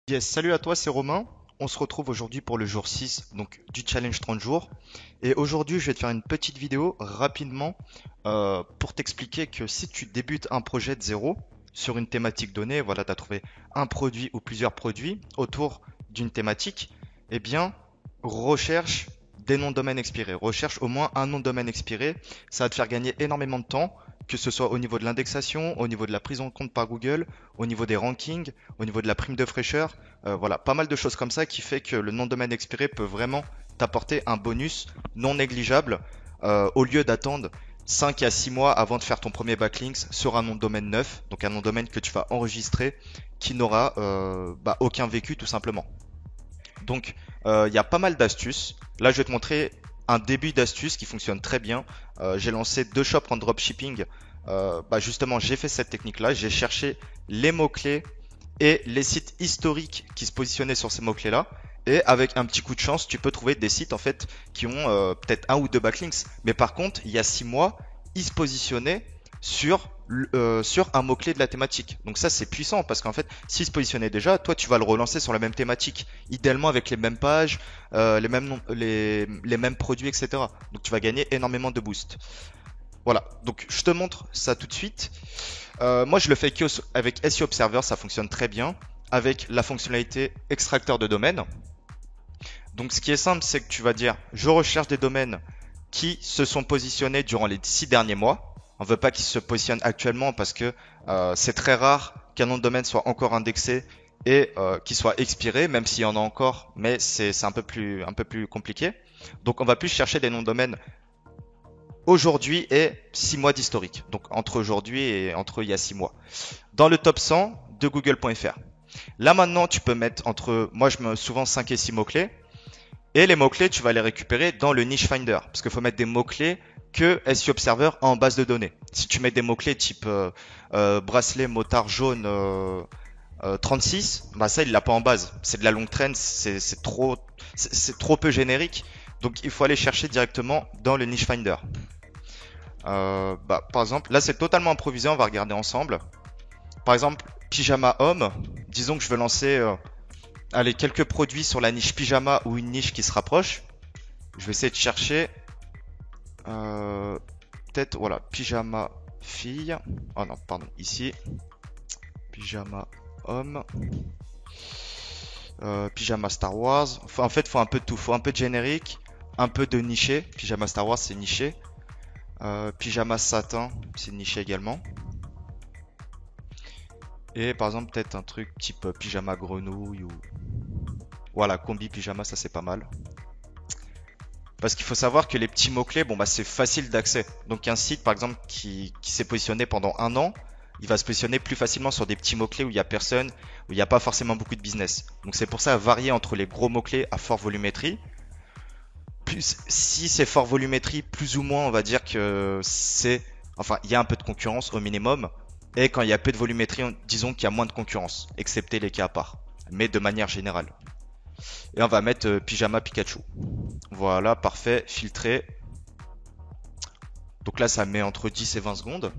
Yes, salut à toi, c'est Romain. On se retrouve aujourd'hui pour le jour 6 donc, du challenge 30 jours. Et aujourd'hui, je vais te faire une petite vidéo rapidement pour t'expliquer que si tu débutes un projet de zéro sur une thématique donnée, voilà, tu as trouvé un produit ou plusieurs produits autour d'une thématique, eh bien, recherche des noms de domaine expirés. Recherche au moins un nom de domaine expiré. Ça va te faire gagner énormément de temps, que ce soit au niveau de l'indexation, au niveau de la prise en compte par Google, au niveau des rankings, au niveau de la prime de fraîcheur. Voilà, pas mal de choses comme ça qui fait que le nom de domaine expiré peut vraiment t'apporter un bonus non négligeable au lieu d'attendre 5 à 6 mois avant de faire ton premier backlinks sur un nom de domaine neuf, donc un nom de domaine que tu vas enregistrer qui n'aura aucun vécu tout simplement. Donc il y a pas mal d'astuces. Là je vais te montrer un début d'astuce qui fonctionne très bien. J'ai lancé 2 shops en dropshipping. Justement j'ai fait cette technique là, j'ai cherché les mots-clés et les sites historiques qui se positionnaient sur ces mots-clés-là. Et avec un petit coup de chance, tu peux trouver des sites en fait qui ont peut-être un ou deux backlinks. Mais par contre, il y a 6 mois, ils se positionnaient sur un mot-clé de la thématique. Donc ça, c'est puissant parce qu'en fait, s'ils se positionnaient déjà, toi, tu vas le relancer sur la même thématique. Idéalement avec les mêmes pages, les mêmes produits, etc. Donc tu vas gagner énormément de boost. Voilà, donc je te montre ça tout de suite. Moi, je le fais avec SEO Observer, ça fonctionne très bien. Avec la fonctionnalité extracteur de domaine. Donc, ce qui est simple, c'est que tu vas dire, je recherche des domaines qui se sont positionnés durant les 6 derniers mois. On ne veut pas qu'ils se positionnent actuellement parce que c'est très rare qu'un nom de domaine soit encore indexé et qu'il soit expiré, même s'il y en a encore, mais c'est un peu plus compliqué. Donc, on va plus chercher des noms de domaine aujourd'hui et 6 mois d'historique. Donc entre aujourd'hui et entre il y a 6 mois. Dans le top 100 de google.fr. Là maintenant, tu peux mettre moi je mets souvent 5 et 6 mots-clés. Et les mots-clés, tu vas les récupérer dans le niche finder. Parce qu'il faut mettre des mots-clés que SEO Observer a en base de données. Si tu mets des mots-clés type bracelet motard jaune 36, bah ça il l'a pas en base. C'est de la longue traîne, c'est trop peu générique. Donc il faut aller chercher directement dans le niche finder. Par exemple, là c'est totalement improvisé, on va regarder ensemble. Par exemple, pyjama homme. Disons que je veux lancer quelques produits sur la niche pyjama ou une niche qui se rapproche. Je vais essayer de chercher peut-être, voilà, pyjama fille. Oh non, pardon, ici. Pyjama homme. Pyjama Star Wars. En fait, faut un peu de tout. Faut un peu de générique, un peu de niché. Pyjama Star Wars, c'est niché. Pyjama satin, c'est niché également. Et par exemple, peut-être un truc type pyjama grenouille ou. Voilà, combi pyjama, ça c'est pas mal. Parce qu'il faut savoir que les petits mots-clés, c'est facile d'accès. Donc un site par exemple qui s'est positionné pendant un an, il va se positionner plus facilement sur des petits mots-clés où il n'y a personne, où il n'y a pas forcément beaucoup de business. Donc c'est pour ça varier entre les gros mots-clés à fort volumétrie. Plus, si c'est fort volumétrie, plus ou moins on va dire que il y a un peu de concurrence au minimum. Et quand il y a peu de volumétrie, disons qu'il y a moins de concurrence, excepté les cas à part. Mais de manière générale. Et on va mettre pyjama Pikachu. Voilà, parfait, filtré. Donc là, ça met entre 10 et 20 secondes.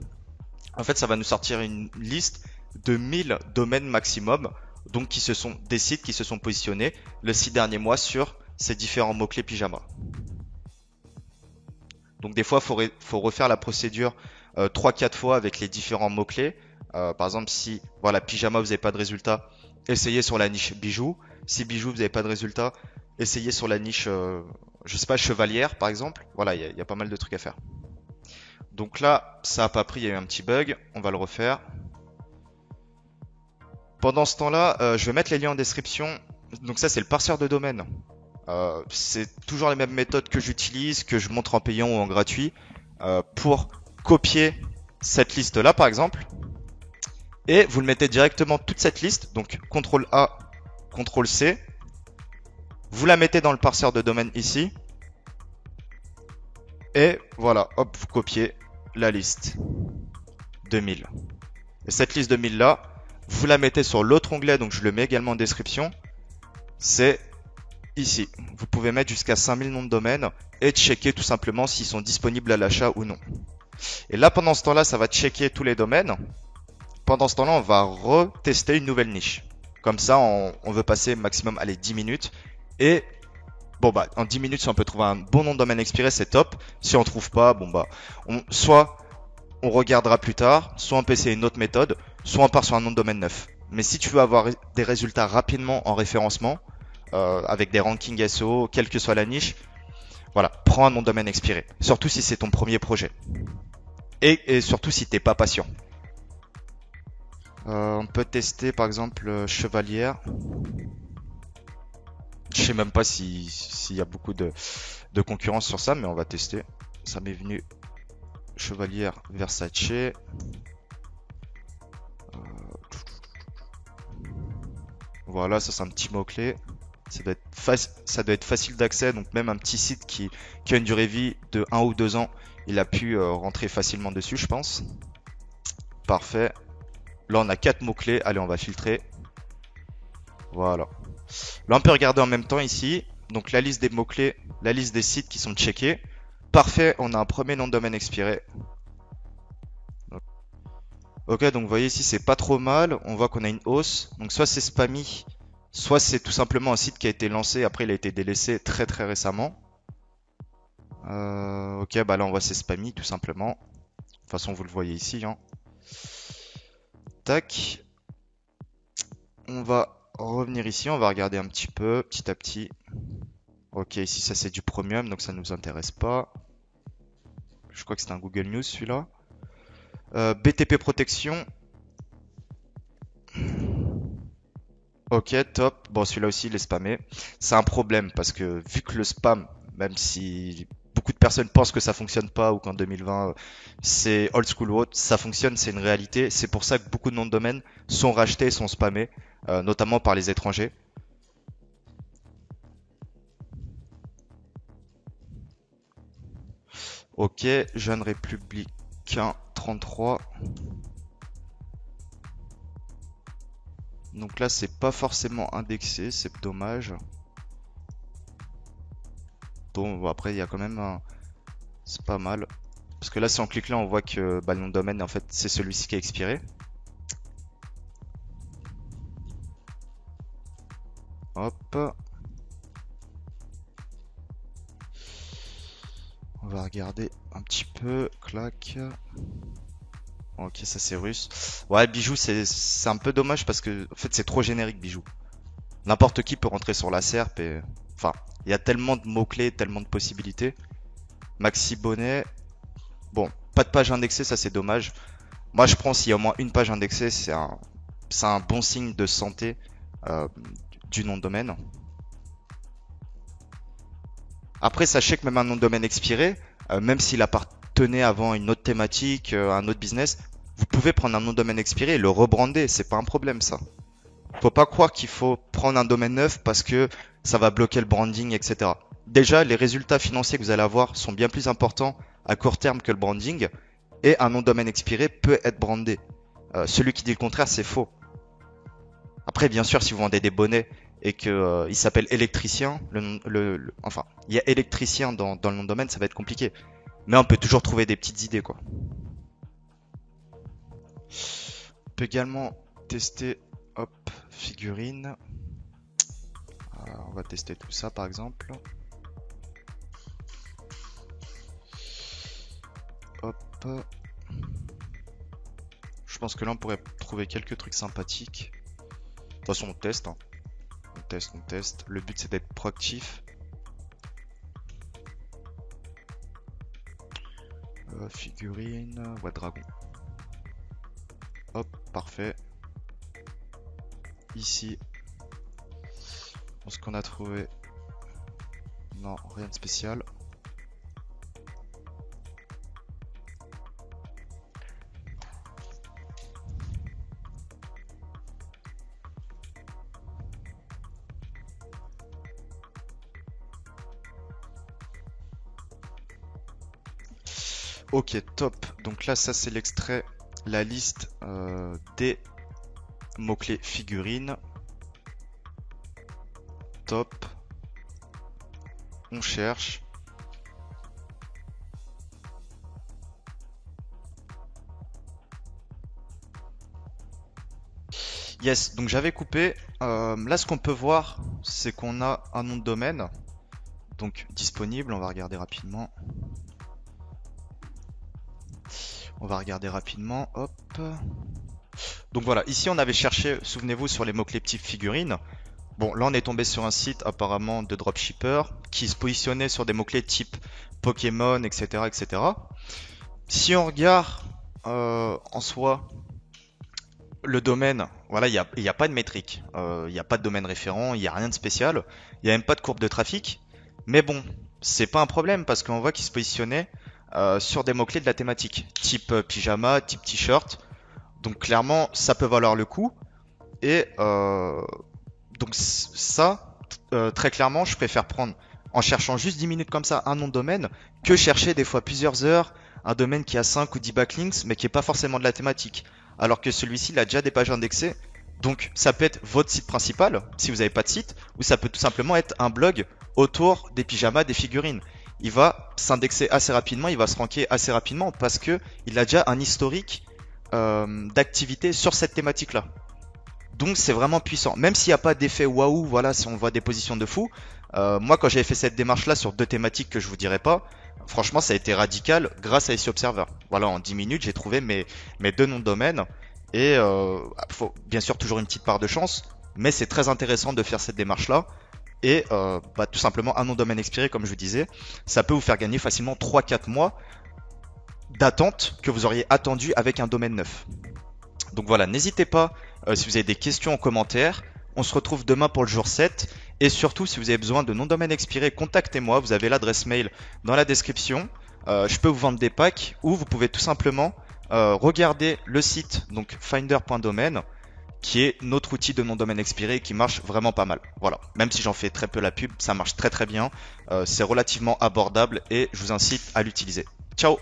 En fait, ça va nous sortir une liste de 1000 domaines maximum. Donc des sites qui se sont positionnés les 6 derniers mois sur ces différents mots-clés pyjama. Donc des fois, faut refaire la procédure 3-4 fois avec les différents mots-clés. Par exemple, si voilà pyjama, vous n'avez pas de résultat, essayez sur la niche bijoux. Si bijoux, vous n'avez pas de résultat, essayez sur la niche, je sais pas, chevalière par exemple. Voilà, il y a pas mal de trucs à faire. Donc là, ça n'a pas pris, il y a eu un petit bug. On va le refaire. Pendant ce temps-là, je vais mettre les liens en description. Donc ça, c'est le parseur de domaine. C'est toujours les mêmes méthodes que j'utilise, que je montre en payant ou en gratuit, pour copier cette liste-là par exemple. Et vous le mettez directement toute cette liste, donc CTRL A, CTRL C. Vous la mettez dans le parseur de domaine ici. Et voilà, hop, vous copiez la liste 2000. Et cette liste 2000 là, vous la mettez sur l'autre onglet, donc je le mets également en description. C'est ici. Vous pouvez mettre jusqu'à 5000 noms de domaine et checker tout simplement s'ils sont disponibles à l'achat ou non. Et là, pendant ce temps-là, ça va checker tous les domaines. Pendant ce temps-là, on va retester une nouvelle niche. Comme ça, on veut passer maximum, allez, 10 minutes. Et bon, bah, en 10 minutes, si on peut trouver un bon nom de domaine expiré, c'est top. Si on trouve pas, bon, bah, soit on regardera plus tard, soit on peut essayer une autre méthode, soit on part sur un nom de domaine neuf. Mais si tu veux avoir des résultats rapidement en référencement, avec des rankings SEO, quelle que soit la niche, voilà, prends un nom de domaine expiré. Surtout si c'est ton premier projet. Et surtout si t'es pas patient. On peut tester par exemple Chevalière. Je sais même pas s'il y a beaucoup de concurrence sur ça, mais on va tester. Ça m'est venu Chevalière Versace. Voilà, ça c'est un petit mot-clé. Ça doit être facile d'accès, donc même un petit site qui a une durée de vie de 1 ou 2 ans, il a pu rentrer facilement dessus, je pense. Parfait. Là, on a 4 mots-clés. Allez, on va filtrer. Voilà. Là, on peut regarder en même temps ici. Donc, la liste des mots-clés, la liste des sites qui sont checkés. Parfait, on a un premier nom de domaine expiré. Ok, donc vous voyez ici, c'est pas trop mal. On voit qu'on a une hausse. Donc, soit c'est spammy, soit c'est tout simplement un site qui a été lancé. Après, il a été délaissé très très récemment. Ok, bah là, on voit c'est spammy tout simplement. De toute façon, vous le voyez ici, hein. Tac. On va revenir ici, on va regarder un petit peu, petit à petit. Ok, ici ça c'est du premium, donc ça ne nous intéresse pas. Je crois que c'est un Google News celui-là. BTP protection. Ok, top. Bon, celui-là aussi il est spammé. C'est un problème parce que vu que le spam, même si beaucoup de personnes pensent que ça fonctionne pas ou qu'en 2020 c'est old school ou autre, ça fonctionne, c'est une réalité. C'est pour ça que beaucoup de noms de domaine sont rachetés, sont spammés, notamment par les étrangers. Ok, jeune républicain 33. Donc là, c'est pas forcément indexé, c'est dommage. Bon, après, il y a quand même un... C'est pas mal. Parce que là, si on clique là, on voit que bah, le nom de domaine, en fait, c'est celui-ci qui a expiré. Hop. On va regarder un petit peu. Clac. Ok, ça c'est russe. Ouais, bijou, c'est un peu dommage parce que en fait, c'est trop générique, bijou. N'importe qui peut rentrer sur la SERP et... Enfin, il y a tellement de mots-clés, tellement de possibilités. Maxi Bonnet. Bon, pas de page indexée, ça c'est dommage. Moi, je prends s'il y a au moins une page indexée, c'est un bon signe de santé euh, du nom de domaine. Après, sachez que même un nom de domaine expiré, même s'il appartenait avant à une autre thématique, un autre business, vous pouvez prendre un nom de domaine expiré et le rebrander. C'est pas un problème, ça. Faut pas croire qu'il faut prendre un domaine neuf parce que ça va bloquer le branding, etc. Déjà, les résultats financiers que vous allez avoir sont bien plus importants à court terme que le branding. Et un nom de domaine expiré peut être brandé. Celui qui dit le contraire, c'est faux. Après, bien sûr, si vous vendez des bonnets et que il s'appelle électricien, enfin, il y a électricien dans le nom de domaine, ça va être compliqué. Mais on peut toujours trouver des petites idées, quoi. On peut également tester, hop, figurine. On va tester tout ça, par exemple. Hop. Je pense que là, on pourrait trouver quelques trucs sympathiques. De toute façon, on teste, hein. On teste, on teste. Le but, c'est d'être proactif. Figurine, ouais, dragon. Hop, parfait. Ici, ce qu'on a trouvé, non, rien de spécial. Ok, top. Donc là, ça c'est l'extrait, la liste des mots-clés figurines. Top. On cherche. Yes, donc j'avais coupé. Là, ce qu'on peut voir, c'est qu'on a un nom de domaine. Donc disponible, on va regarder rapidement. Hop. Donc voilà, ici on avait cherché, souvenez-vous, sur les mots-clés type figurine. Bon, là on est tombé sur un site apparemment de dropshipper qui se positionnait sur des mots-clés type Pokémon, etc., etc. Si on regarde en soi le domaine, voilà, il y a pas de métrique, il n'y a pas de domaine référent, il n'y a rien de spécial, il n'y a même pas de courbe de trafic. Mais bon, c'est pas un problème parce qu'on voit qu'il se positionnait sur des mots-clés de la thématique, type pyjama, type t-shirt. Donc clairement, ça peut valoir le coup. Et donc ça, très clairement, je préfère prendre, en cherchant juste 10 minutes comme ça, un nom de domaine, que chercher des fois plusieurs heures un domaine qui a 5 ou 10 backlinks, mais qui n'est pas forcément de la thématique. Alors que celui-ci, il a déjà des pages indexées. Donc ça peut être votre site principal, si vous n'avez pas de site, ou ça peut tout simplement être un blog autour des pyjamas, des figurines. Il va s'indexer assez rapidement, il va se ranker assez rapidement, parce que il a déjà un historique d'activité sur cette thématique-là. Donc c'est vraiment puissant. Même s'il n'y a pas d'effet waouh, voilà, si on voit des positions de fou. Moi, quand j'avais fait cette démarche-là sur deux thématiques que je vous dirai pas, franchement, ça a été radical grâce à SEO Observer. Voilà, en 10 minutes, j'ai trouvé mes deux noms de domaine. Et faut bien sûr toujours une petite part de chance, mais c'est très intéressant de faire cette démarche-là. Et tout simplement, un nom de domaine expiré, comme je vous disais, ça peut vous faire gagner facilement 3-4 mois d'attente que vous auriez attendu avec un domaine neuf. Donc voilà, n'hésitez pas si vous avez des questions en commentaire. On se retrouve demain pour le jour 7. Et surtout, si vous avez besoin de nom de domaine expiré, contactez-moi. Vous avez l'adresse mail dans la description. Je peux vous vendre des packs ou vous pouvez tout simplement regarder le site donc finder.domain qui est notre outil de nom de domaine expiré qui marche vraiment pas mal. Voilà, même si j'en fais très peu la pub, ça marche très très bien. C'est relativement abordable et je vous incite à l'utiliser. Ciao!